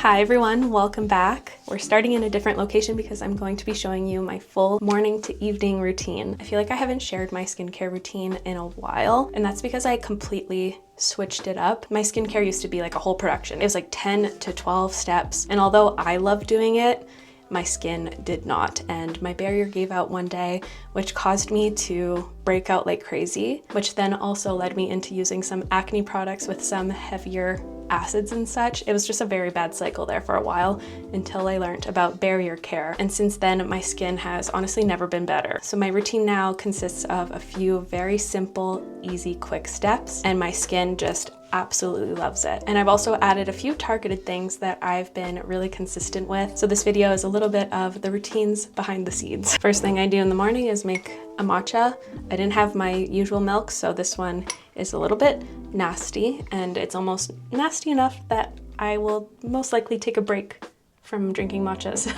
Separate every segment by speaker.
Speaker 1: Hi everyone, welcome back. We're starting in a different location because I'm going to be showing you my full morning to evening routine. I feel like I haven't shared my skincare routine in a while, and that's because I completely switched it up. My skincare used to be like a whole production. It was like 10 to 12 steps, and although I love doing it, my skin did not, and my barrier gave out one day, which caused me to break out like crazy, which then also led me into using some acne products with some heavier acids and such. It was just a very bad cycle there for a while until I learned about barrier care, and since then my skin has honestly never been better. So my routine now consists of a few very simple, easy, quick steps, and my skin just absolutely loves it. And I've also added a few targeted things that I've been really consistent with. So this video is a little bit of the routines behind the scenes. First thing I do in the morning is make a matcha. I didn't have my usual milk, so this one is a little bit nasty, and it's almost nasty enough that I will most likely take a break from drinking matchas.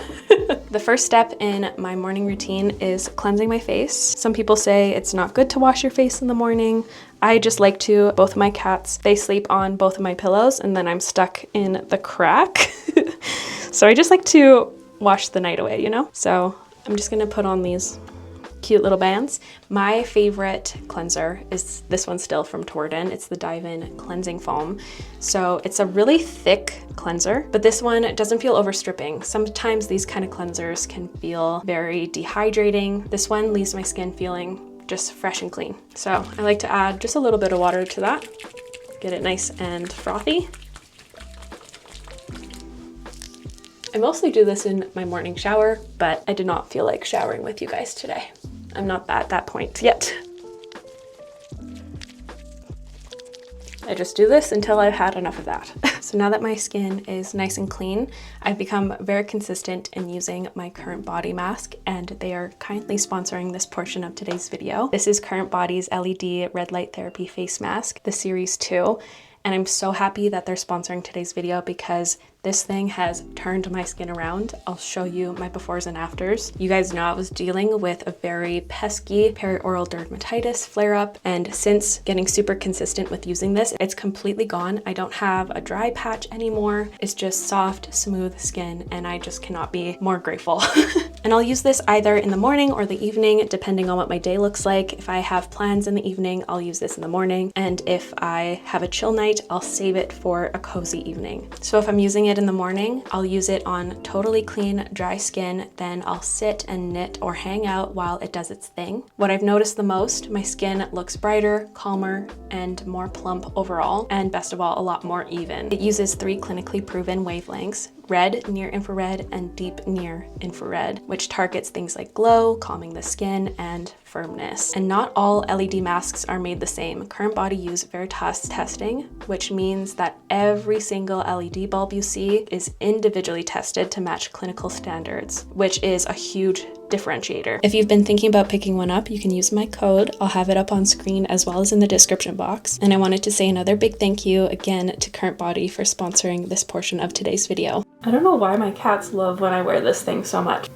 Speaker 1: The first step in my morning routine is cleansing my face. Some people say it's not good to wash your face in the morning. I just like to. Both of my cats, they sleep on both of my pillows, and then I'm stuck in the crack. So I just like to wash the night away, you know? So I'm just gonna put on these cute little bands. My favorite cleanser is this one still from Torden. It's the Dive-In Cleansing Foam. So it's a really thick cleanser, but this one doesn't feel overstripping. Sometimes these kind of cleansers can feel very dehydrating. This one leaves my skin feeling just fresh and clean. So I like to add just a little bit of water to that, get it nice and frothy. I mostly do this in my morning shower, but I did not feel like showering with you guys today. I'm not at that point yet. I just do this until I've had enough of that. So now that my skin is nice and clean, I've become very consistent in using my Current Body mask, and they are kindly sponsoring this portion of today's video. This is Current Body's LED Red Light Therapy Face Mask, the Series 2. And I'm so happy that they're sponsoring today's video because this thing has turned my skin around. I'll show you my befores and afters. You guys know I was dealing with a very pesky perioral dermatitis flare-up, and since getting super consistent with using this, it's completely gone. I don't have a dry patch anymore. It's just soft, smooth skin, and I just cannot be more grateful. And I'll use this either in the morning or the evening, depending on what my day looks like. If I have plans in the evening, I'll use this in the morning, and if I have a chill night, I'll save it for a cozy evening. So if I'm using it in the morning, I'll use it on totally clean, dry skin, then I'll sit and knit or hang out while it does its thing. What I've noticed the most, my skin looks brighter, calmer, and more plump overall, and best of all, a lot more even. It uses 3 clinically proven wavelengths: red, near infrared, and deep near infrared, which targets things like glow, calming the skin, and firmness. And not all LED masks are made the same. Current Body use Veritas testing, which means that every single LED bulb you see is individually tested to match clinical standards, which is a huge differentiator. If you've been thinking about picking one up, you can use my code. I'll have it up on screen as well as in the description box. And I wanted to say another big thank you again to Current Body for sponsoring this portion of today's video. I don't know why my cats love when I wear this thing so much.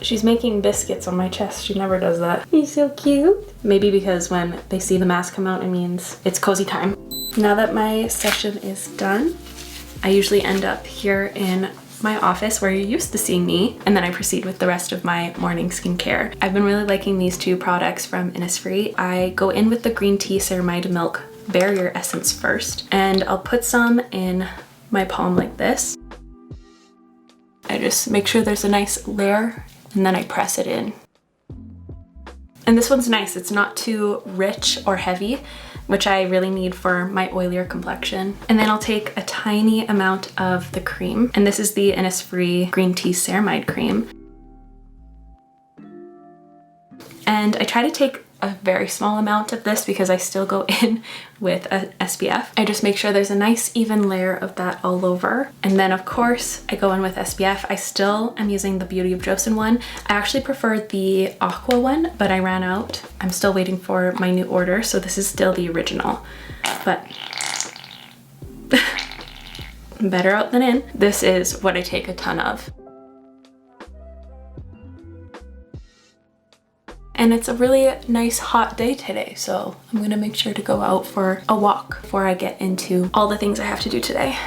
Speaker 1: She's making biscuits on my chest. She never does that. He's so cute. Maybe because when they see the mask come out, it means it's cozy time. Now that my session is done, I usually end up here in my office where you're used to seeing me, and then I proceed with the rest of my morning skincare. I've been really liking these 2 products from Innisfree. I go in with the green tea ceramide milk barrier essence first, and I'll put some in my palm like this. I just make sure there's a nice layer, and then I press it in. And this one's nice. It's not too rich or heavy, which I really need for my oilier complexion. And then I'll take a tiny amount of the cream, and this is the Innisfree Green Tea Ceramide Cream. And I try to take a very small amount of this because I still go in with a SPF. I just make sure there's a nice even layer of that all over. And then of course I go in with SPF. I still am using the Beauty of Joseon one. I actually prefer the aqua one, but I ran out. I'm still waiting for my new order, so this is still the original. But better out than in. This is what I take a ton of. And it's a really nice hot day today, so I'm gonna make sure to go out for a walk before I get into all the things I have to do today.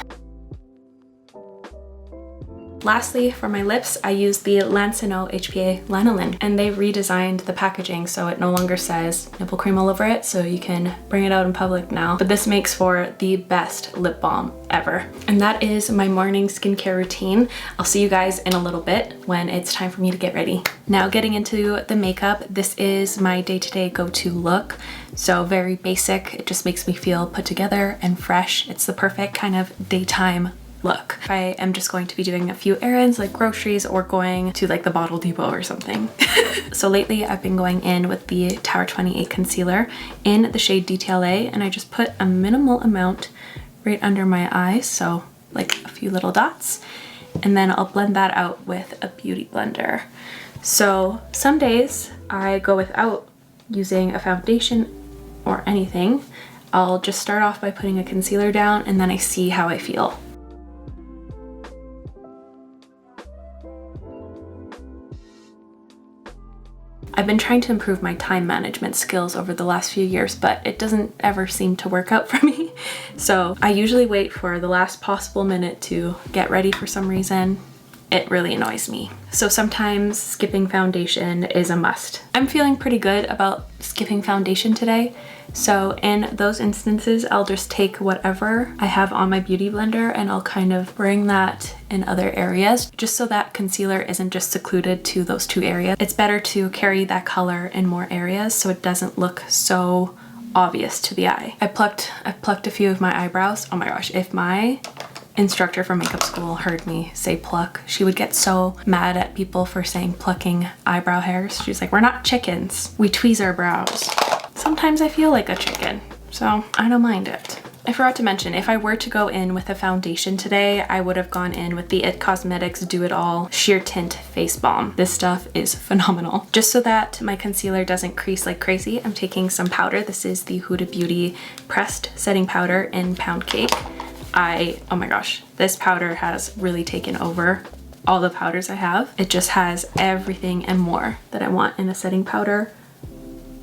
Speaker 1: lastly, for my lips, I use the Lancino HPA Lanolin, and they redesigned the packaging so it no longer says nipple cream all over it, so you can bring it out in public now. But this makes for the best lip balm ever. And that is my morning skincare routine. I'll see you guys in a little bit when it's time for me to get ready. Now getting into the makeup, this is my day-to-day go-to look. So very basic, it just makes me feel put together and fresh. It's the perfect kind of daytime look. If I am just going to be doing a few errands like groceries or going to like the Bottle Depot or something. So lately I've been going in with the Tower 28 concealer in the shade Detail A, and I just put a minimal amount right under my eyes, so like a few little dots, and then I'll blend that out with a beauty blender. So some days I go without using a foundation or anything. I'll just start off by putting a concealer down, and then I see how I feel. I've been trying to improve my time management skills over the last few years, but it doesn't ever seem to work out for me. So I usually wait for the last possible minute to get ready for some reason. It really annoys me. So sometimes skipping foundation is a must. I'm feeling pretty good about skipping foundation today. So in those instances, I'll just take whatever I have on my beauty blender and I'll kind of bring that in other areas, just so that concealer isn't just secluded to those two areas. It's better to carry that color in more areas so it doesn't look so obvious to the eye. I plucked a few of my eyebrows. Oh my gosh, if my instructor from makeup school heard me say pluck, she would get so mad at people for saying plucking eyebrow hairs. She's like, we're not chickens, we tweeze our brows. Sometimes I feel like a chicken, so I don't mind it. I forgot to mention, if I were to go in with a foundation today, I would have gone in with the IT Cosmetics Do It All Sheer Tint Face Balm. This stuff is phenomenal. Just so that my concealer doesn't crease like crazy, I'm taking some powder. This is the Huda Beauty Pressed Setting Powder in Pound Cake. Oh my gosh, this powder has really taken over all the powders I have. It just has everything and more that I want in a setting powder.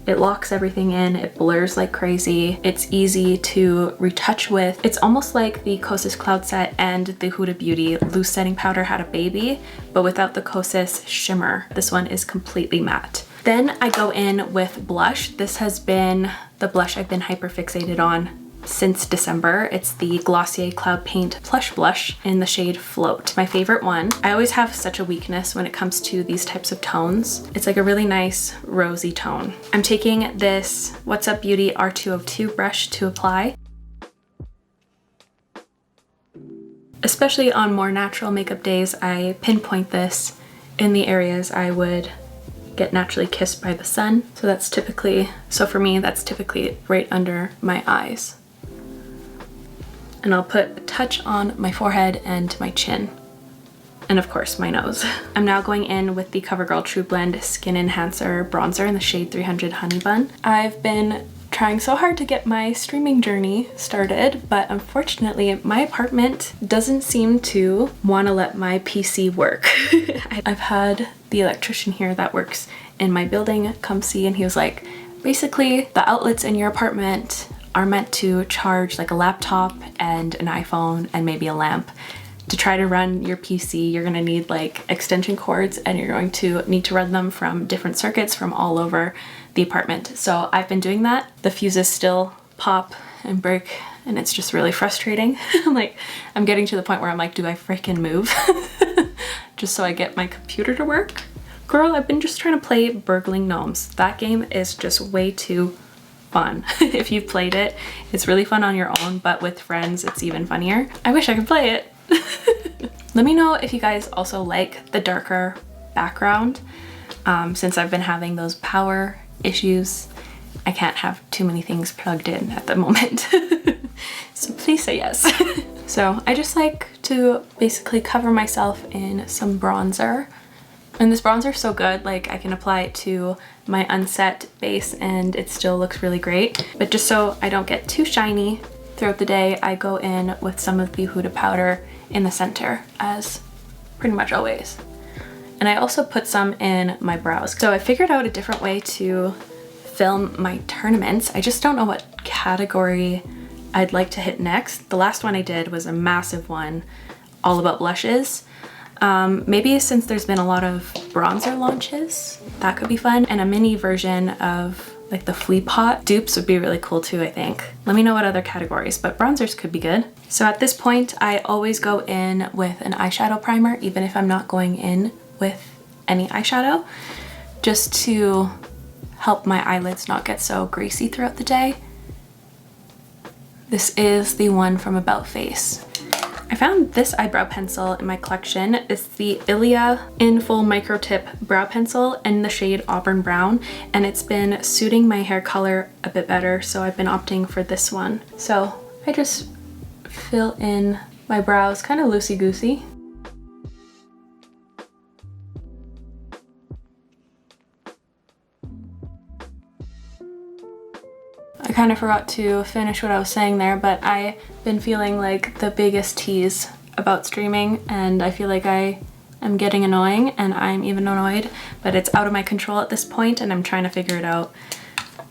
Speaker 1: It locks everything in, it blurs like crazy, it's easy to retouch with. It's almost like the Kosas Cloud Set and the Huda Beauty Loose Setting Powder had a baby, but without the Kosas shimmer. This one is completely matte. Then I go in with blush. This has been the blush I've been hyper fixated on since December. It's the Glossier Cloud Paint Plush Blush in the shade Float, my favorite one. I always have such a weakness when it comes to these types of tones. It's like a really nice rosy tone. I'm taking this What's Up Beauty R202 brush to apply. Especially on more natural makeup days, I pinpoint this in the areas I would get naturally kissed by the sun. So for me, that's typically right under my eyes. And I'll put a touch on my forehead and my chin. And of course, my nose. I'm now going in with the CoverGirl True Blend Skin Enhancer Bronzer in the shade 300 Honey Bun. I've been trying so hard to get my streaming journey started, but unfortunately, my apartment doesn't seem to want to let my PC work. I've had the electrician here that works in my building come see, and he was like, basically, the outlets in your apartment are meant to charge like a laptop and an iPhone and maybe a lamp. To try to run your PC, you're gonna need like extension cords, and you're going to need to run them from different circuits from all over the apartment. So I've been doing that. The fuses still pop and break, and it's just really frustrating. I'm getting to the point where I'm like, do I freaking move? Just so I get my computer to work? Girl, I've been just trying to play Burgling Gnomes. That game is just way too fun. If you've played it, it's really fun on your own, but with friends, it's even funnier. I wish I could play it. Let me know if you guys also like the darker background. Since I've been having those power issues, I can't have too many things plugged in at the moment. So please say yes. So I just like to basically cover myself in some bronzer. And this bronzer is so good, like I can apply it to my unset base and it still looks really great. But just so I don't get too shiny throughout the day, I go in with some of the Huda powder in the center, as pretty much always. And I also put some in my brows. So I figured out a different way to film my tournaments. I just don't know what category I'd like to hit next. The last one I did was a massive one all about blushes. Maybe since there's been a lot of bronzer launches, that could be fun. And a mini version of like the Flea Pot dupes would be really cool too, I think. Let me know what other categories, but bronzers could be good. So at this point, I always go in with an eyeshadow primer, even if I'm not going in with any eyeshadow, just to help my eyelids not get so greasy throughout the day. This is the one from About Face. I found this eyebrow pencil in my collection. It's the Ilia In Full Micro Tip Brow Pencil in the shade Auburn Brown, and it's been suiting my hair color a bit better, so I've been opting for this one. So I just fill in my brows kind of loosey-goosey. I kind of forgot to finish what I was saying there, but I've been feeling like the biggest tease about streaming, and I feel like I am getting annoying, and I'm even annoyed, but it's out of my control at this point and I'm trying to figure it out.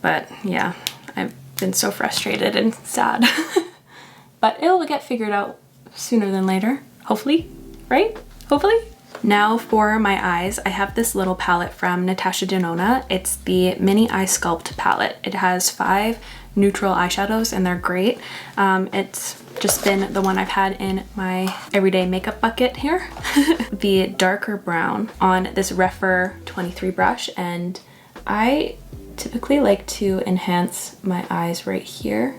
Speaker 1: But yeah, I've been so frustrated and sad. But it'll get figured out sooner than later, hopefully, right? Hopefully. Now for my eyes, I have this little palette from Natasha Denona. It's the Mini Eye Sculpt palette. It has 5 neutral eyeshadows and they're great. It's just been the one I've had in my everyday makeup bucket here. The darker brown on this Refer 23 brush, and I typically like to enhance my eyes right here.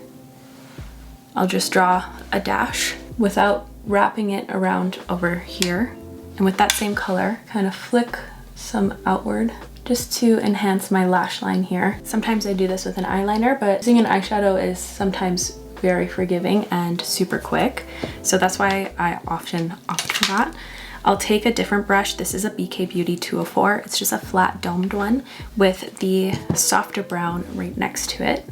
Speaker 1: I'll just draw a dash without wrapping it around over here. And with that same color, kind of flick some outward just to enhance my lash line here. Sometimes I do this with an eyeliner, but using an eyeshadow is sometimes very forgiving and super quick. So that's why I often opt for that. I'll take a different brush. This is a BK Beauty 204. It's just a flat domed one with the softer brown right next to it.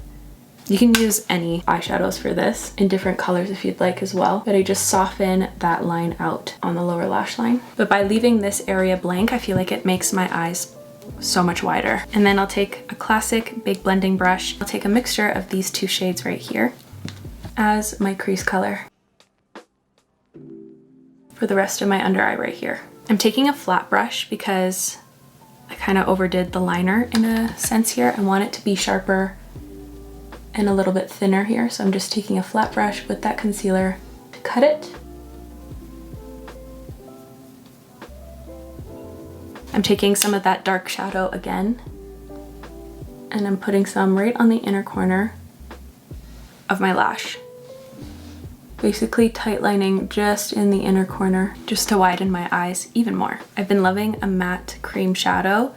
Speaker 1: You can use any eyeshadows for this in different colors if you'd like as well, but I just soften that line out on the lower lash line. But by leaving this area blank, I feel like it makes my eyes so much wider. And then I'll take a classic big blending brush. I'll take a mixture of these 2 shades right here as my crease color for the rest of my under eye right here. I'm taking a flat brush because I kind of overdid the liner in a sense here. I want it to be sharper and a little bit thinner here, so I'm just taking a flat brush with that concealer to cut it. I'm taking some of that dark shadow again, and I'm putting some right on the inner corner of my lash. Basically tightlining just in the inner corner, just to widen my eyes even more. I've been loving a matte cream shadow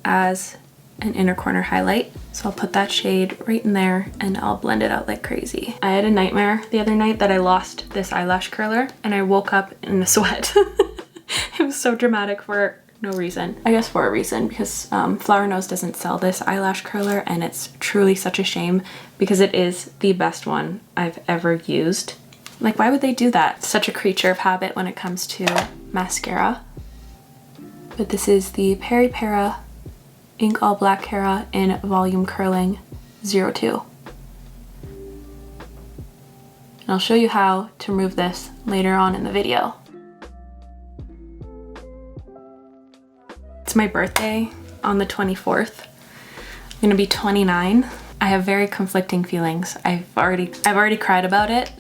Speaker 1: as an inner corner highlight. So I'll put that shade right in there and I'll blend it out like crazy. I had a nightmare the other night that I lost this eyelash curler and I woke up in a sweat. It was so dramatic for no reason. I guess for a reason, because Flower Nose doesn't sell this eyelash curler and it's truly such a shame because it is the best one I've ever used. Like, why would they do that? Such a creature of habit when it comes to mascara. But this is the Peri Para Ink All Black Cara in Volume Curling 02. And I'll show you how to remove this later on in the video. It's my birthday on the 24th. I'm gonna be 29. I have very conflicting feelings. I've already cried about it.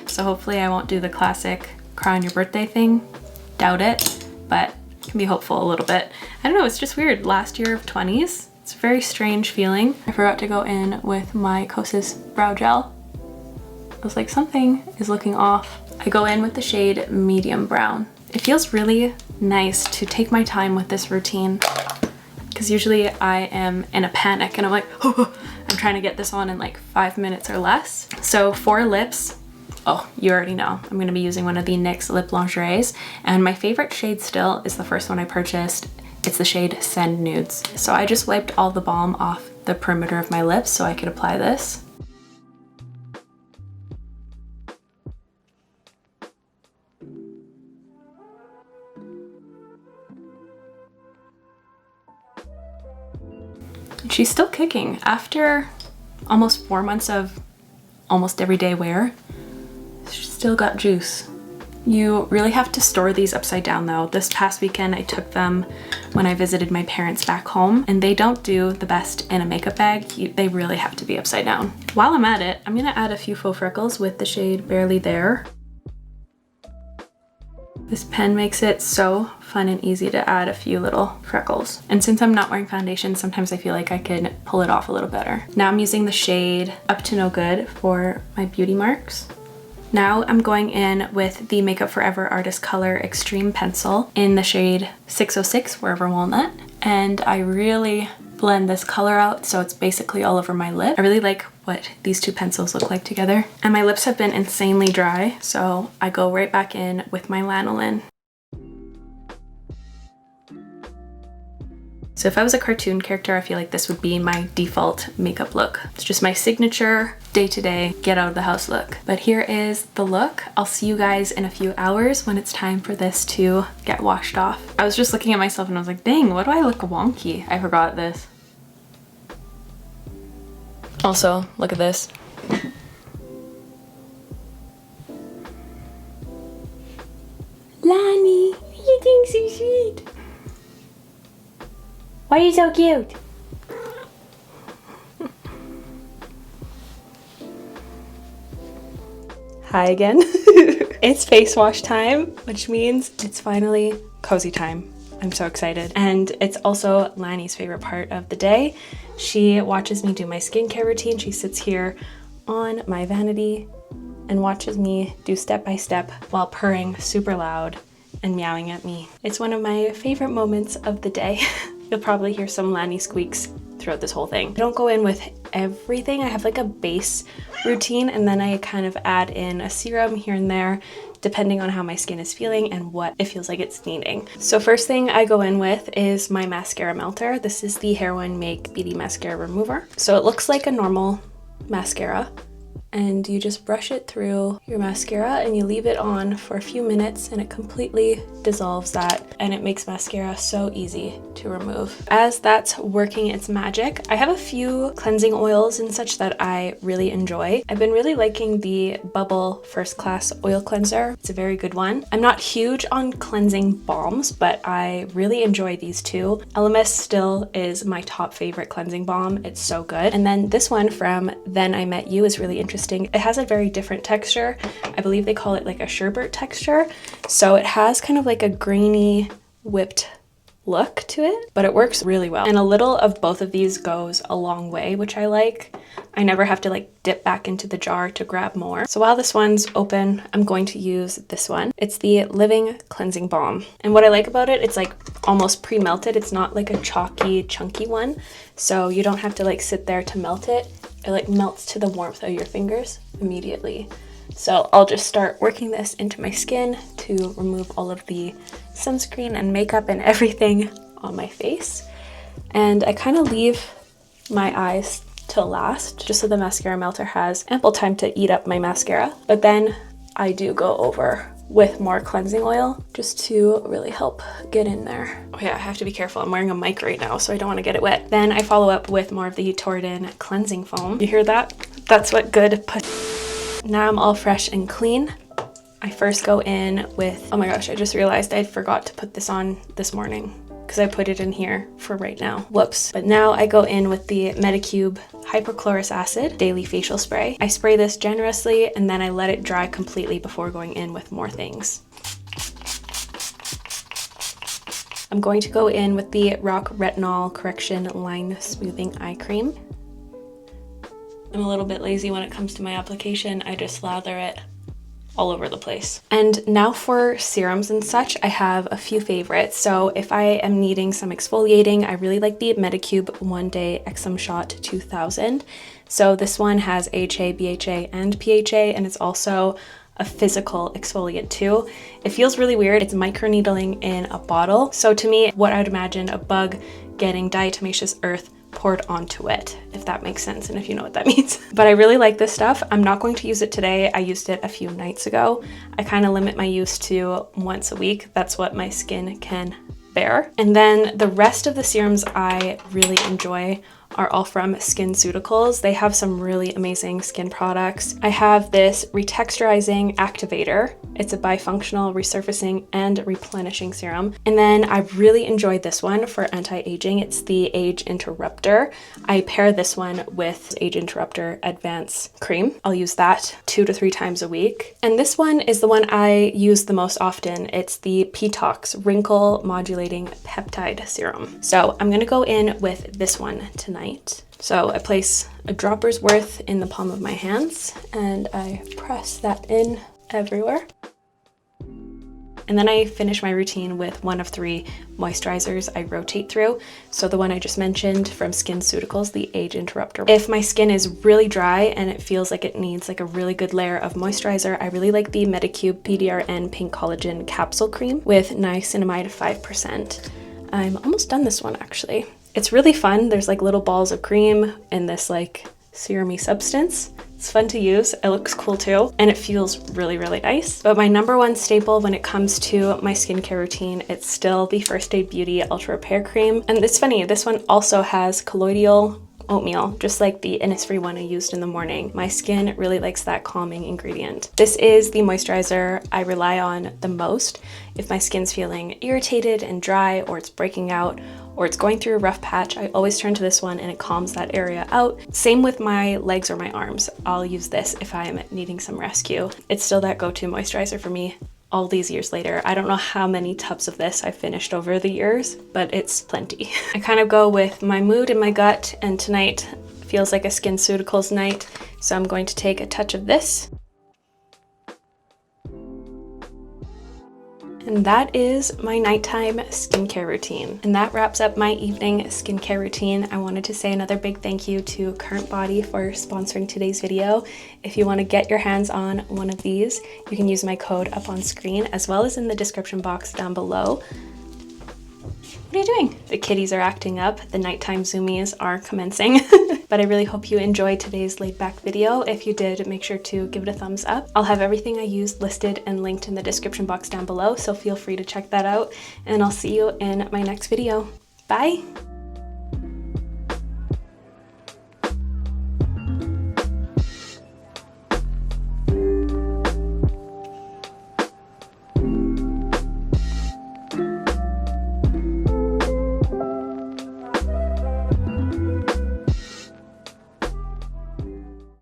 Speaker 1: So hopefully I won't do the classic cry on your birthday thing. Doubt it, but can be hopeful a little bit. I don't know, it's just weird. Last year of 20s, it's a very strange feeling. I forgot to go in with my Kosas brow gel. I was like, something is looking off. I go in with the shade Medium Brown. It feels really nice to take my time with this routine because usually I am in a panic and I'm like, oh, I'm trying to get this on in like 5 minutes or less. So for lips, oh, you already know, I'm gonna be using one of the NYX Lip Lingeries, and my favorite shade still is the first one I purchased. It's the shade Send Nudes. So I just wiped all the balm off the perimeter of my lips so I could apply this. She's still kicking. After almost 4 months of almost everyday wear, she's still got juice. You really have to store these upside down though. This past weekend I took them when I visited my parents back home, and they don't do the best in a makeup bag. They really have to be upside down. While I'm at it, I'm gonna add a few faux freckles with the shade Barely There. This pen makes it so fun and easy to add a few little freckles. And since I'm not wearing foundation, sometimes I feel like I can pull it off a little better. Now I'm using the shade Up to No Good for my beauty marks. Now I'm going in with the Makeup Forever Artist Color Extreme Pencil in the shade 606 Forever Walnut. And I really blend this color out so it's basically all over my lip. I really like what these two pencils look like together. And my lips have been insanely dry, so I go right back in with my lanolin. So if I was a cartoon character, I feel like this would be my default makeup look. It's just my signature day-to-day get out of the house look. But here is the look. I'll see you guys in a few hours when it's time for this to get washed off. I was just looking at myself and I was like, dang, why do I look wonky? I forgot this. Also, look at this. Lani, you think so sweet. Why are you so cute? Hi again. It's face wash time, which means it's finally cozy time. I'm so excited. And it's also Lani's favorite part of the day. She watches me do my skincare routine. She sits here on my vanity and watches me do step by step while purring super loud and meowing at me. It's one of my favorite moments of the day. You'll probably hear some Lani squeaks throughout this whole thing. I don't go in with everything. I have like a base routine and then I kind of add in a serum here and there depending on how my skin is feeling and what it feels like it's needing. So first thing I go in with is my mascara melter. This is the Hair One Make Beauty Mascara Remover. So it looks like a normal mascara, and you just brush it through your mascara and you leave it on for a few minutes and it completely dissolves that, and it makes mascara so easy to remove. As that's working its magic, I have a few cleansing oils and such that I really enjoy. I've been really liking the Bubble First Class Oil Cleanser. It's a very good one. I'm not huge on cleansing balms, but I really enjoy these two. LMS still is my top favorite cleansing balm. It's so good. And then this one from Then I Met You is really interesting. It has a very different texture. I believe they call it like a sherbet texture. So it has kind of like a grainy whipped look to it, but it works really well. And a little of both of these goes a long way, which I like. I never have to like dip back into the jar to grab more. So while this one's open, I'm going to use this one. It's the Living Cleansing Balm. And what I like about it, it's like almost pre-melted. It's not like a chalky, chunky one. So you don't have to like sit there to melt it. It like melts to the warmth of your fingers immediately. So I'll just start working this into my skin to remove all of the sunscreen and makeup and everything on my face. And I kind of leave my eyes till last, just so the mascara melter has ample time to eat up my mascara. But then I do go over with more cleansing oil just to really help get in there. Oh yeah, I have to be careful. I'm wearing a mic right now, so I don't want to get it wet. Then I follow up with more of the Torrid cleansing foam. You hear that? That's what good put. Now I'm all fresh and clean. I first go in with, oh my gosh, I just realized I forgot to put this on this morning because I put it in here for right now. Whoops. But now I go in with the Medicube Hypochlorous Acid Daily Facial Spray. I spray this generously and then I let it dry completely before going in with more things. I'm going to go in with the Rock Retinol Correction Line Smoothing Eye Cream. I'm a little bit lazy when it comes to my application. I just lather it all over the place. And now for serums and such, I have a few favorites. So if I am needing some exfoliating, I really like the Medicube One Day Eczema Shot 2000. So this one has AHA, BHA, and PHA, and it's also a physical exfoliant too. It feels really weird. It's microneedling in a bottle. So to me, what I'd imagine a bug getting diatomaceous earth poured onto it, if that makes sense and if you know what that means. But I really like this stuff. I'm not going to use it today. I used it a few nights ago. I kind of limit my use to once a week. That's what my skin can bear. And then the rest of the serums I really enjoy are all from SkinCeuticals. They have some really amazing skin products. I have this Retexturizing Activator. It's a bifunctional resurfacing and replenishing serum. And then I really enjoyed this one for anti-aging. It's the Age Interrupter. I pair this one with Age Interrupter Advance Cream. I'll use that 2 to 3 times a week. And this one is the one I use the most often. It's the P-Tox Wrinkle Modulating Peptide Serum. So I'm gonna go in with this one tonight. So I place a dropper's worth in the palm of my hands and I press that in everywhere. And then I finish my routine with one of 3 moisturizers I rotate through. So the one I just mentioned from SkinCeuticals, the Age Interrupter. If my skin is really dry and it feels like it needs like a really good layer of moisturizer, I really like the Medicube PDRN Pink Collagen Capsule Cream with niacinamide 5%. I'm almost done this one actually. It's really fun. There's like little balls of cream in this like serum-y substance. It's fun to use, it looks cool too, and it feels really, really nice. But my number one staple when it comes to my skincare routine, it's still the First Aid Beauty Ultra Repair Cream. And it's funny, this one also has colloidal oatmeal, just like the Innisfree one I used in the morning. My skin really likes that calming ingredient. This is the moisturizer I rely on the most if my skin's feeling irritated and dry, or it's breaking out, or it's going through a rough patch. I always turn to this one and it calms that area out. Same with my legs or my arms. I'll use this if I'm needing some rescue. It's still that go-to moisturizer for me all these years later. I don't know how many tubs of this I've finished over the years, but it's plenty. I kind of go with my mood and my gut, and tonight feels like a SkinCeuticals night, so I'm going to take a touch of this. And that is my nighttime skincare routine. And that wraps up my evening skincare routine. I wanted to say another big thank you to Current Body for sponsoring today's video. If you want to get your hands on one of these, you can use my code up on screen as well as in the description box down below. What are you doing? The kitties are acting up. The nighttime zoomies are commencing. But I really hope you enjoyed today's laid back video. If you did, make sure to give it a thumbs up. I'll have everything I used listed and linked in the description box down below, so feel free to check that out. And I'll see you in my next video. Bye!